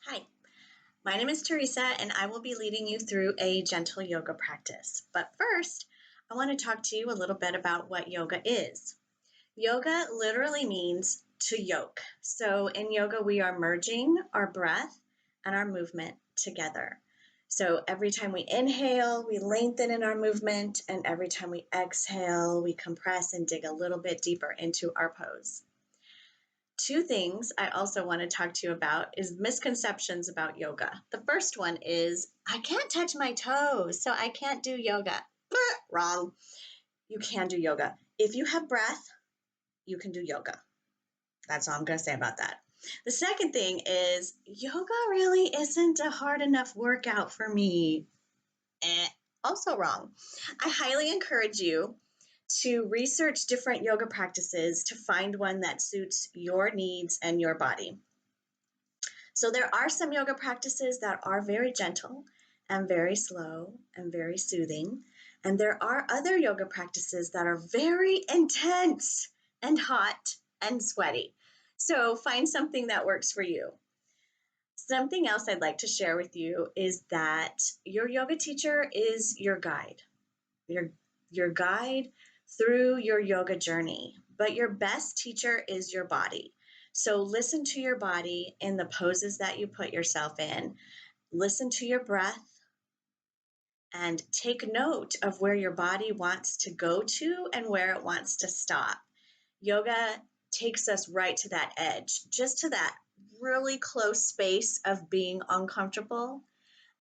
Hi, my name is Teresa, and I will be leading you through a gentle yoga practice. But first, I want to talk to you a little bit about what yoga is. Yoga literally means to yoke. So in yoga, we are merging our breath and our movement together. So every time we inhale, we lengthen in our movement, and every time we exhale, we compress and dig a little bit deeper into our pose. Two things I also want to talk to you about is misconceptions about yoga. The first one is, I can't touch my toes, so I can't do yoga. Wrong. You can do yoga. If you have breath, you can do yoga. That's all I'm going to say about that. The second thing is, yoga really isn't a hard enough workout for me. Also wrong. I highly encourage you to research different yoga practices to find one that suits your needs and your body. So there are some yoga practices that are very gentle and very slow and very soothing. And there are other yoga practices that are very intense and hot and sweaty. So find something that works for you. Something else I'd like to share with you is that your yoga teacher is your guide. Your guide through your yoga journey, but your best teacher is your body. So listen to your body in the poses that you put yourself in. Listen to your breath and take note of where your body wants to go to and where it wants to stop. Yoga takes us right to that edge, just to that really close space of being uncomfortable,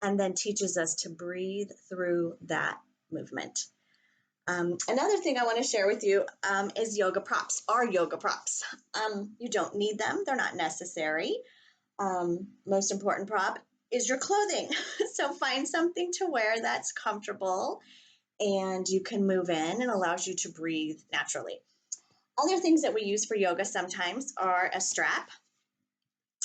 and then teaches us to breathe through that movement. Another thing I want to share with you is yoga props, are yoga props. You don't need them. They're not necessary. Most important prop is your clothing. So find something to wear that's comfortable and you can move in and allows you to breathe naturally. Other things that we use for yoga sometimes are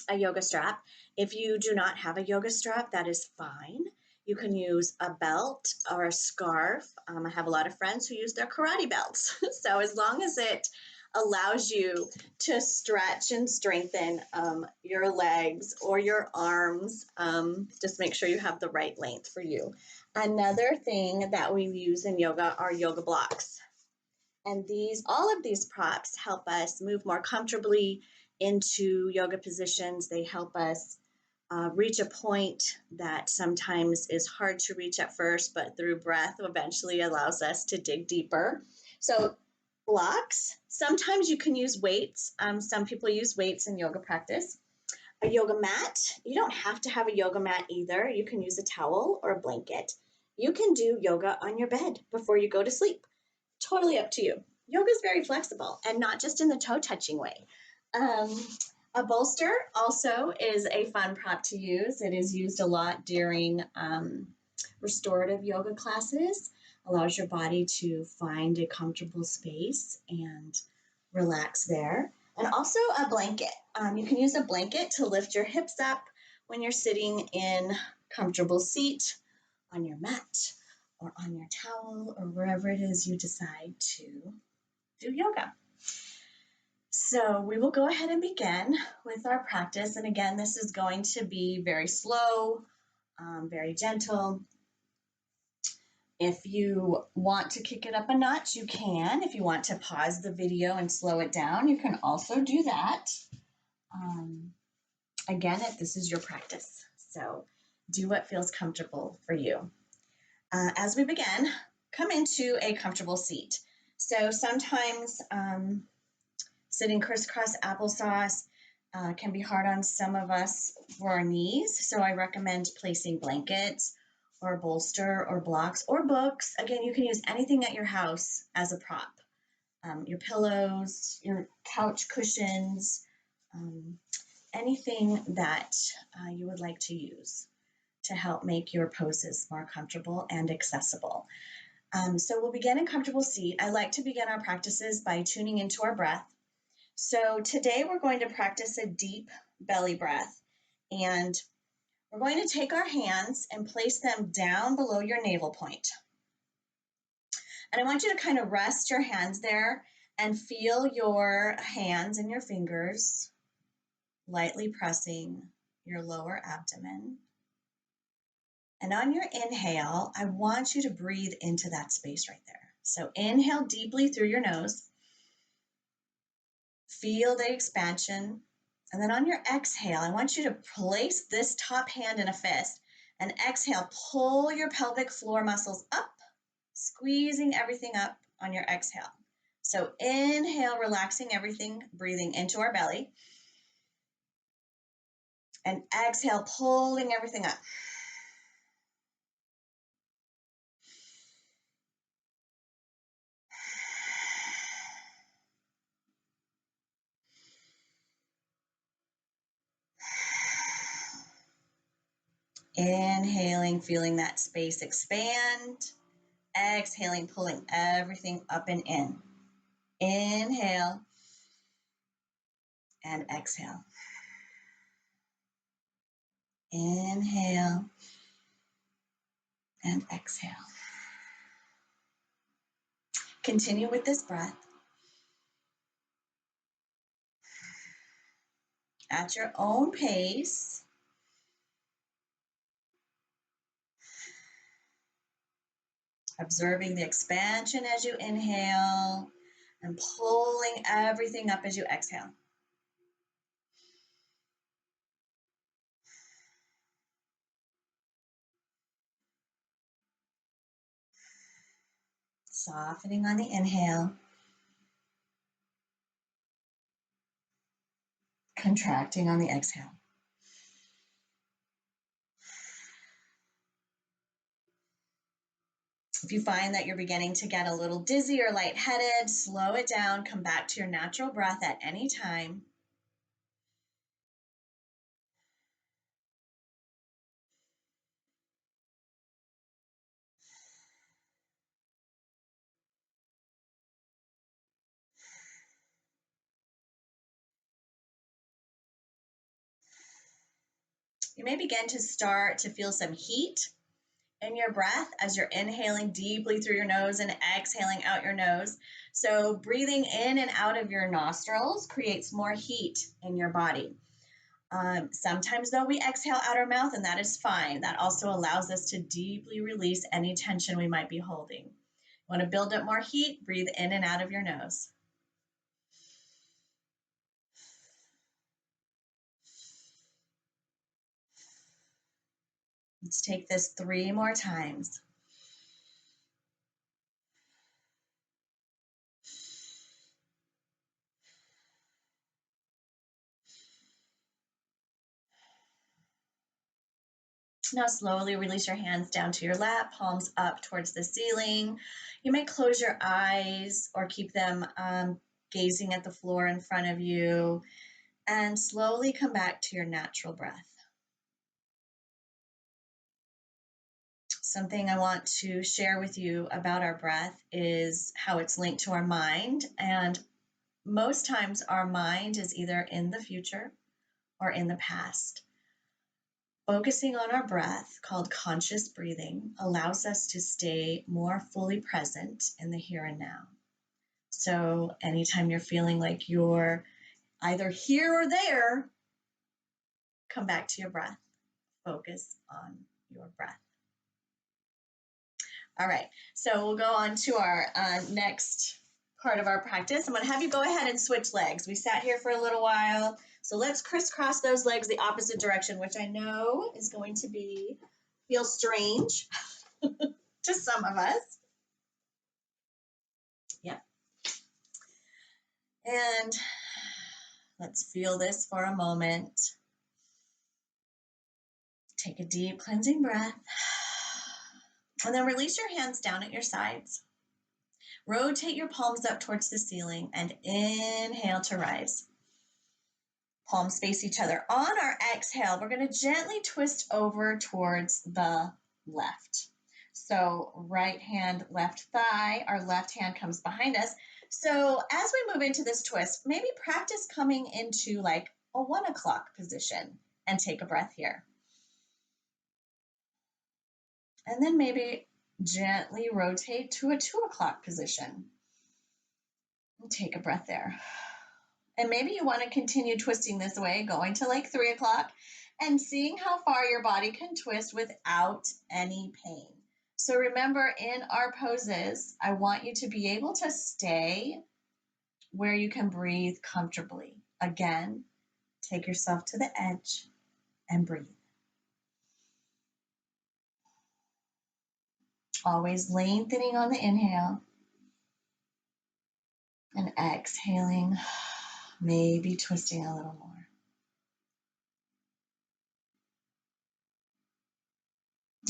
a yoga strap. If you do not have a yoga strap, that is fine. You can use a belt or a scarf. I have a lot of friends who use their karate belts. So as long as it allows you to stretch and strengthen your legs or your arms, just make sure you have the right length for you. Another thing that we use in yoga are yoga blocks. And all of these props help us move more comfortably into yoga positions. They help us reach a point that sometimes is hard to reach at first, but through breath eventually allows us to dig deeper. So blocks, sometimes you can use weights. Some people use weights in yoga practice. A yoga mat, you don't have to have a yoga mat either. You can use a towel or a blanket. You can do yoga on your bed before you go to sleep. Totally up to you. Yoga is very flexible and not just in the toe touching way. A bolster also is a fun prop to use. It is used a lot during restorative yoga classes. Allows your body to find a comfortable space and relax there. And also a blanket. You can use a blanket to lift your hips up when you're sitting in comfortable seat on your mat or on your towel or wherever it is you decide to do yoga. So we will go ahead and begin with our practice. And again, this is going to be very slow, very gentle. If you want to kick it up a notch, you can. If you want to pause the video and slow it down, you can also do that. Again, this is your practice. So do what feels comfortable for you. As we begin, come into a comfortable seat. So sometimes sitting crisscross applesauce can be hard on some of us for our knees. So I recommend placing blankets or a bolster or blocks or books. Again, you can use anything at your house as a prop. Your pillows, your couch cushions, anything that you would like to use to help make your poses more comfortable and accessible. So we'll begin in comfortable seat. I like to begin our practices by tuning into our breath. So today we're going to practice a deep belly breath, and we're going to take our hands and place them down below your navel point. And I want you to kind of rest your hands there and feel your hands and your fingers lightly pressing your lower abdomen. And on your inhale, I want you to breathe into that space right there. So inhale deeply through your nose. Feel the expansion. And then on your exhale, I want you to place this top hand in a fist and exhale, pull your pelvic floor muscles up, squeezing everything up on your exhale. So inhale, relaxing everything, breathing into our belly. And exhale, pulling everything up. Inhaling, feeling that space expand. Exhaling, pulling everything up and in. Inhale and exhale. Inhale and exhale. Continue with this breath. At your own pace. Observing the expansion as you inhale and pulling everything up as you exhale. Softening on the inhale. Contracting on the exhale. If you find that you're beginning to get a little dizzy or lightheaded, slow it down, come back to your natural breath at any time. You may begin to start to feel some heat in your breath as you're inhaling deeply through your nose and exhaling out your nose. So breathing in and out of your nostrils creates more heat in your body. Sometimes though we exhale out our mouth, and that is fine. That also allows us to deeply release any tension we might be holding. You want to build up more heat? Breathe in and out of your nose. Let's take this 3 more times. Now slowly release your hands down to your lap, palms up towards the ceiling. You may close your eyes or keep them gazing at the floor in front of you, and slowly come back to your natural breath. Something I want to share with you about our breath is how it's linked to our mind. And most times our mind is either in the future or in the past. Focusing on our breath, called conscious breathing, allows us to stay more fully present in the here and now. So anytime you're feeling like you're either here or there, come back to your breath. Focus on your breath. All right, so we'll go on to our next part of our practice. I'm going to have you go ahead and switch legs. We sat here for a little while, so let's crisscross those legs the opposite direction, which I know is going to feel strange to some of us. Yep. And let's feel this for a moment. Take a deep cleansing breath. And then release your hands down at your sides. Rotate your palms up towards the ceiling and inhale to rise. Palms face each other. On our exhale, we're going to gently twist over towards the left. So right hand, left thigh, our left hand comes behind us. So as we move into this twist, maybe practice coming into like a 1 o'clock position and take a breath here. And then maybe gently rotate to a 2 o'clock position. And take a breath there. And maybe you want to continue twisting this way, going to like 3 o'clock, and seeing how far your body can twist without any pain. So remember, in our poses, I want you to be able to stay where you can breathe comfortably. Again, take yourself to the edge and breathe. Always lengthening on the inhale and exhaling, maybe twisting a little more.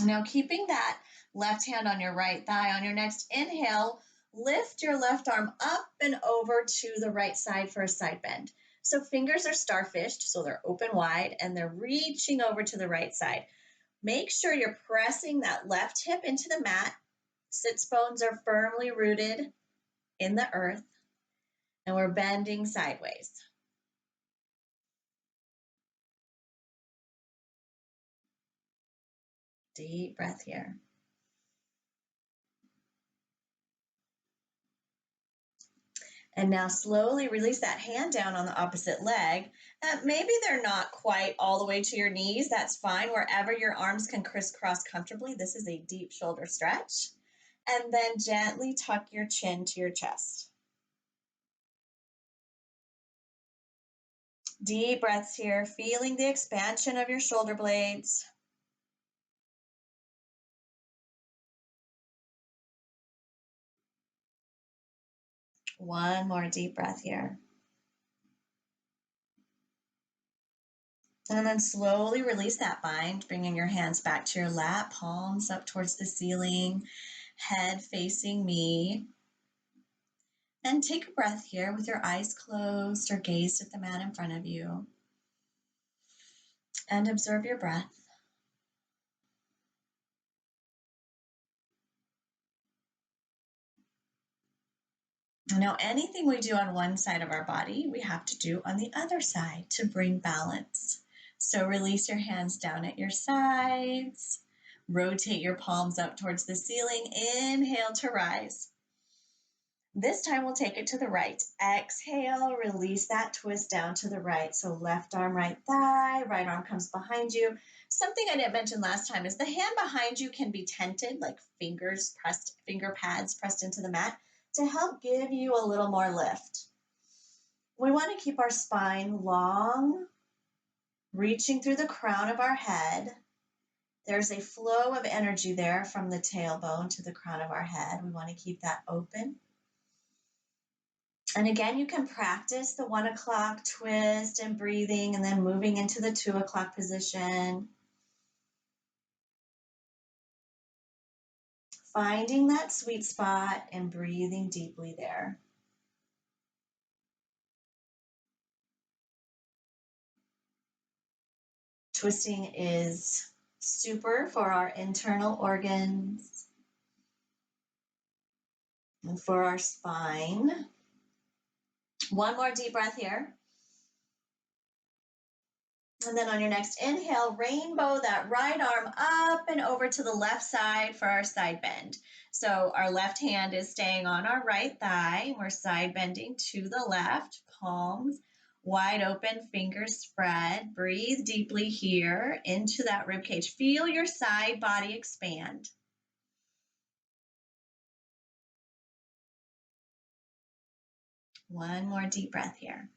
Now, keeping that left hand on your right thigh, on your next inhale, lift your left arm up and over to the right side for a side bend. So fingers are starfished, so they're open wide and they're reaching over to the right side. Make sure you're pressing that left hip into the mat. Sits bones are firmly rooted in the earth, and we're bending sideways. Deep breath here. And now slowly release that hand down on the opposite leg. Maybe they're not quite all the way to your knees. That's fine. Wherever your arms can crisscross comfortably, this is a deep shoulder stretch. And then gently tuck your chin to your chest. Deep breaths here, feeling the expansion of your shoulder blades. One more deep breath here. And then slowly release that bind, bringing your hands back to your lap, palms up towards the ceiling, head facing me. And take a breath here with your eyes closed or gazed at the mat in front of you. And observe your breath. Now, anything we do on one side of our body, we have to do on the other side to bring balance. So release your hands down at your sides. Rotate your palms up towards the ceiling. Inhale to rise. This time we'll take it to the right. Exhale, release that twist down to the right. So left arm, right thigh, right arm comes behind you. Something I didn't mention last time is the hand behind you can be tented, like finger pads pressed into the mat to help give you a little more lift. We want to keep our spine long, reaching through the crown of our head. There's a flow of energy there from the tailbone to the crown of our head. We want to keep that open. And again, you can practice the 1 o'clock twist and breathing and then moving into the 2 o'clock position. Finding that sweet spot and breathing deeply there. Twisting is super for our internal organs and for our spine. One more deep breath here. And then on your next inhale, rainbow that right arm up and over to the left side for our side bend. So our left hand is staying on our right thigh. We're side bending to the left, palms wide open, fingers spread. Breathe deeply here into that rib cage. Feel your side body expand. One more deep breath here.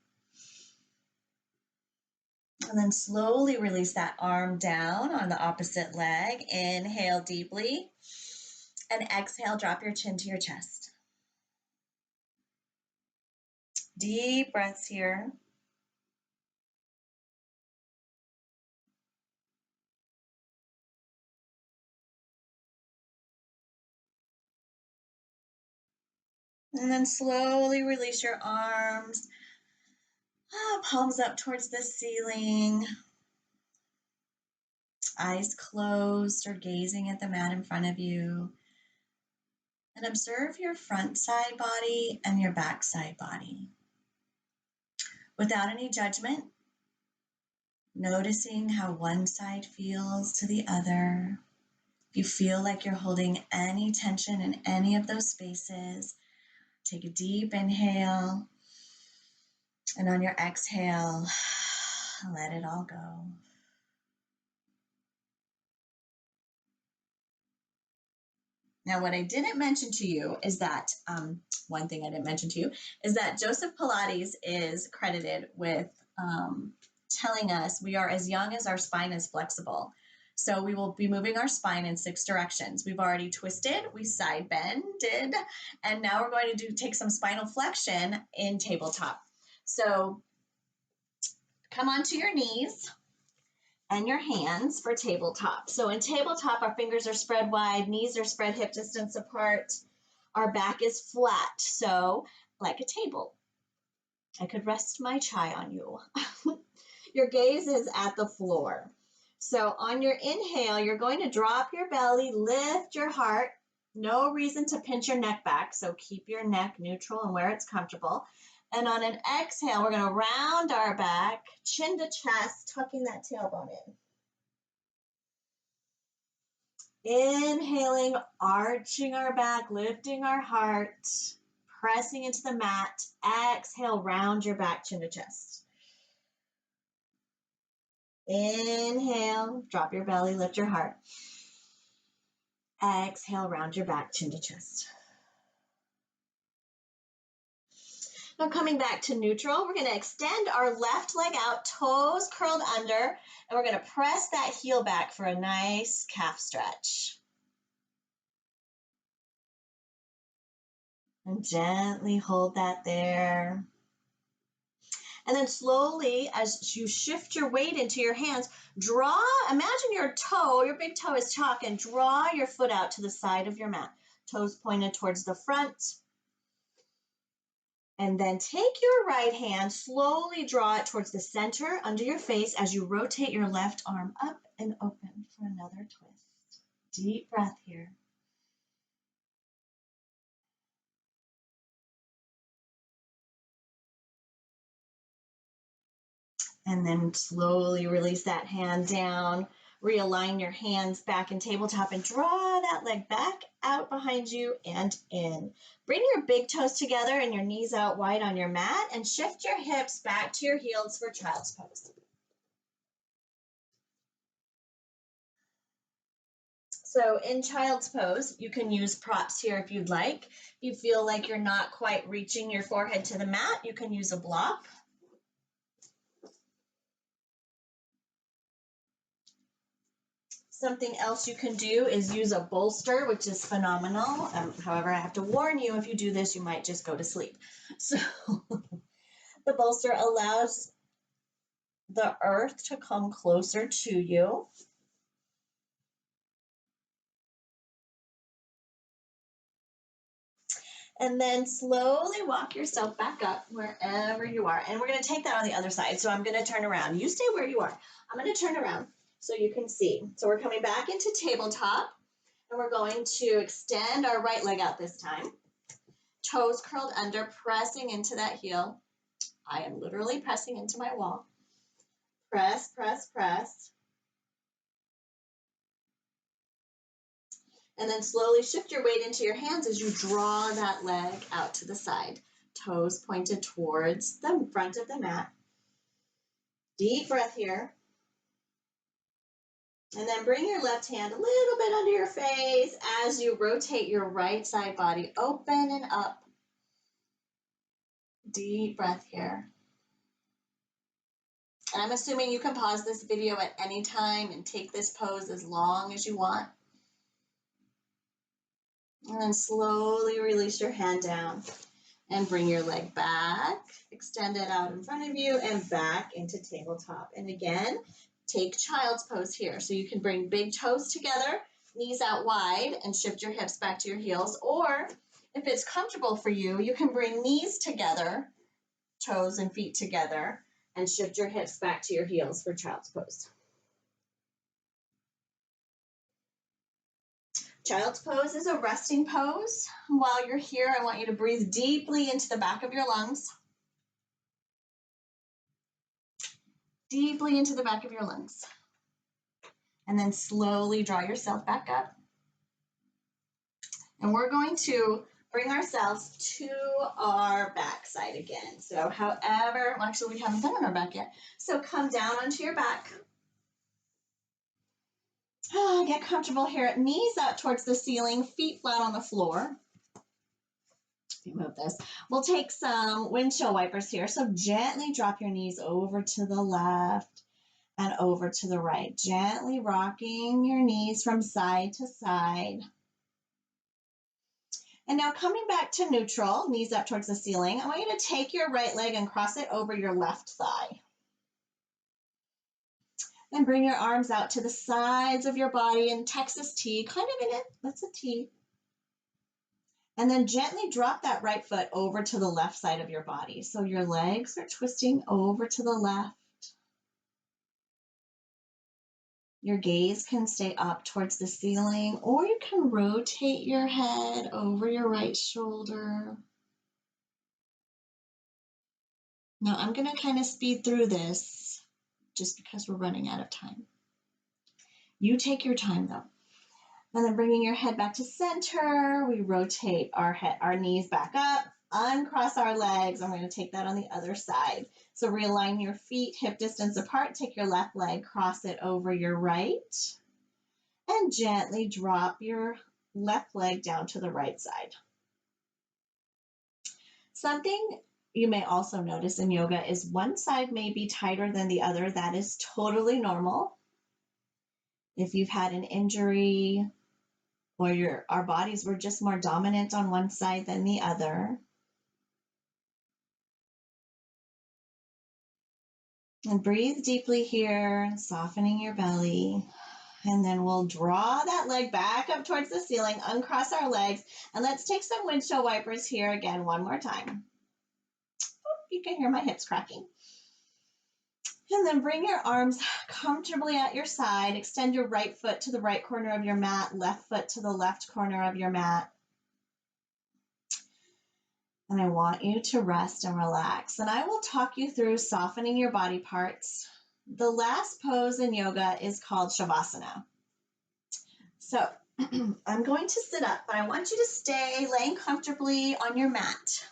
And then slowly release that arm down on the opposite leg. Inhale deeply. And exhale, drop your chin to your chest. Deep breaths here. And then slowly release your arms. Palms up towards the ceiling. Eyes closed or gazing at the mat in front of you. And observe your front side body and your back side body. Without any judgment, noticing how one side feels to the other. If you feel like you're holding any tension in any of those spaces, take a deep inhale. And on your exhale, let it all go. Now, what I didn't mention to you is that one thing I didn't mention to you is that Joseph Pilates is credited with telling us we are as young as our spine is flexible. So we will be moving our spine in 6 directions. We've already twisted, we side bended, and now we're going to take some spinal flexion in tabletop. So come onto your knees and your hands for tabletop. So in tabletop, our fingers are spread wide, knees are spread hip distance apart. Our back is flat, so like a table. I could rest my chai on you. Your gaze is at the floor. So on your inhale, you're going to drop your belly, lift your heart. No reason to pinch your neck back, so keep your neck neutral and where it's comfortable. And on an exhale, we're going to round our back, chin to chest, tucking that tailbone in. Inhaling, arching our back, lifting our heart, pressing into the mat. Exhale, round your back, chin to chest. Inhale, drop your belly, lift your heart. Exhale, round your back, chin to chest. Now coming back to neutral, we're going to extend our left leg out, toes curled under, and we're going to press that heel back for a nice calf stretch. And gently hold that there. And then slowly, as you shift your weight into your hands, imagine your toe, your big toe is chalk, and draw your foot out to the side of your mat. Toes pointed towards the front. And then take your right hand, slowly draw it towards the center under your face as you rotate your left arm up and open for another twist. Deep breath here. And then slowly release that hand down. Realign your hands back in tabletop and draw that leg back out behind you and in. Bring your big toes together and your knees out wide on your mat and shift your hips back to your heels for child's pose. So in child's pose, you can use props here if you'd like. If you feel like you're not quite reaching your forehead to the mat, you can use a block. Something else you can do is use a bolster, which is phenomenal. However, I have to warn you, if you do this, you might just go to sleep. So the bolster allows the earth to come closer to you. And then slowly walk yourself back up wherever you are. And we're going to take that on the other side. So I'm going to turn around. You stay where you are. I'm going to turn around so you can see. So we're coming back into tabletop. And we're going to extend our right leg out this time. Toes curled under, pressing into that heel. I am literally pressing into my wall. Press, press, press. And then slowly shift your weight into your hands as you draw that leg out to the side. Toes pointed towards the front of the mat. Deep breath here. And then bring your left hand a little bit under your face as you rotate your right side body open and up. Deep breath here. And I'm assuming you can pause this video at any time and take this pose as long as you want. And then slowly release your hand down and bring your leg back, extend it out in front of you and back into tabletop. And again, take child's pose here. So you can bring big toes together, knees out wide, and shift your hips back to your heels. Or if it's comfortable for you, you can bring knees together, toes and feet together, and shift your hips back to your heels for child's pose. Child's pose is a resting pose. While you're here, I want you to breathe deeply into the back of your lungs. Deeply into the back of your lungs. And then slowly draw yourself back up. And we're going to bring ourselves to our back side again. So however, well, actually we haven't been on our back yet. So come down onto your back. Get comfortable here. Knees up towards the ceiling, feet flat on the floor. Move this. We'll take some windshield wipers here. So gently drop your knees over to the left and over to the right. Gently rocking your knees from side to side. And now coming back to neutral, knees up towards the ceiling, I want you to take your right leg and cross it over your left thigh. And bring your arms out to the sides of your body in Texas T, kind of in it, that's a T. And then gently drop that right foot over to the left side of your body. So your legs are twisting over to the left. Your gaze can stay up towards the ceiling, or you can rotate your head over your right shoulder. Now I'm going to kind of speed through this just because we're running out of time. You take your time though. And then bringing your head back to center, we rotate our knees back up, uncross our legs. I'm going to take that on the other side. So realign your feet hip distance apart. Take your left leg, cross it over your right, and gently drop your left leg down to the right side. Something you may also notice in yoga is one side may be tighter than the other. That is totally normal. If you've had an injury, or our bodies were just more dominant on one side than the other. And breathe deeply here, softening your belly. And then we'll draw that leg back up towards the ceiling, uncross our legs, and let's take some windshield wipers here again one more time. Oh, you can hear my hips cracking. And then bring your arms comfortably at your side. Extend your right foot to the right corner of your mat, left foot to the left corner of your mat. And I want you to rest and relax. And I will talk you through softening your body parts. The last pose in yoga is called Shavasana. So I'm going to sit up, but I want you to stay laying comfortably on your mat.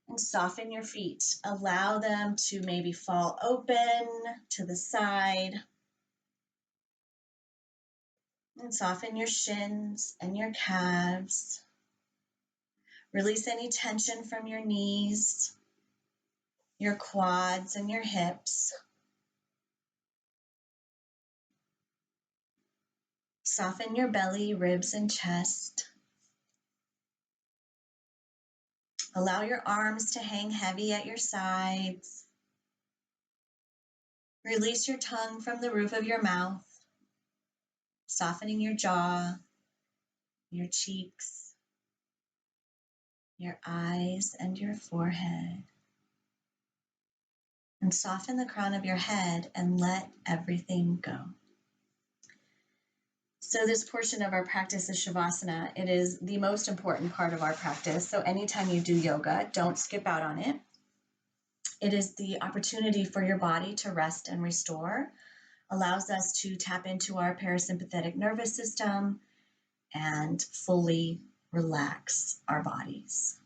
And soften your feet. Allow them to maybe fall open to the side. And soften your shins and your calves. Release any tension from your knees, your quads and your hips. Soften your belly, ribs, and chest. Allow your arms to hang heavy at your sides. Release your tongue from the roof of your mouth, softening your jaw, your cheeks, your eyes, and your forehead. And soften the crown of your head and let everything go. So this portion of our practice is Shavasana. It is the most important part of our practice. So anytime you do yoga, don't skip out on it. It is the opportunity for your body to rest and restore, allows us to tap into our parasympathetic nervous system and fully relax our bodies.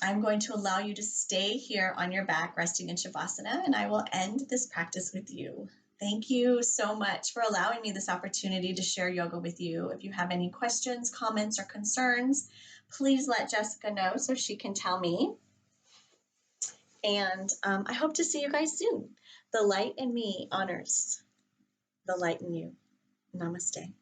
I'm going to allow you to stay here on your back, resting in Shavasana, and I will end this practice with you. Thank you so much for allowing me this opportunity to share yoga with you. If you have any questions, comments, or concerns, please let Jessica know so she can tell me. And I hope to see you guys soon. The light in me honors the light in you. Namaste.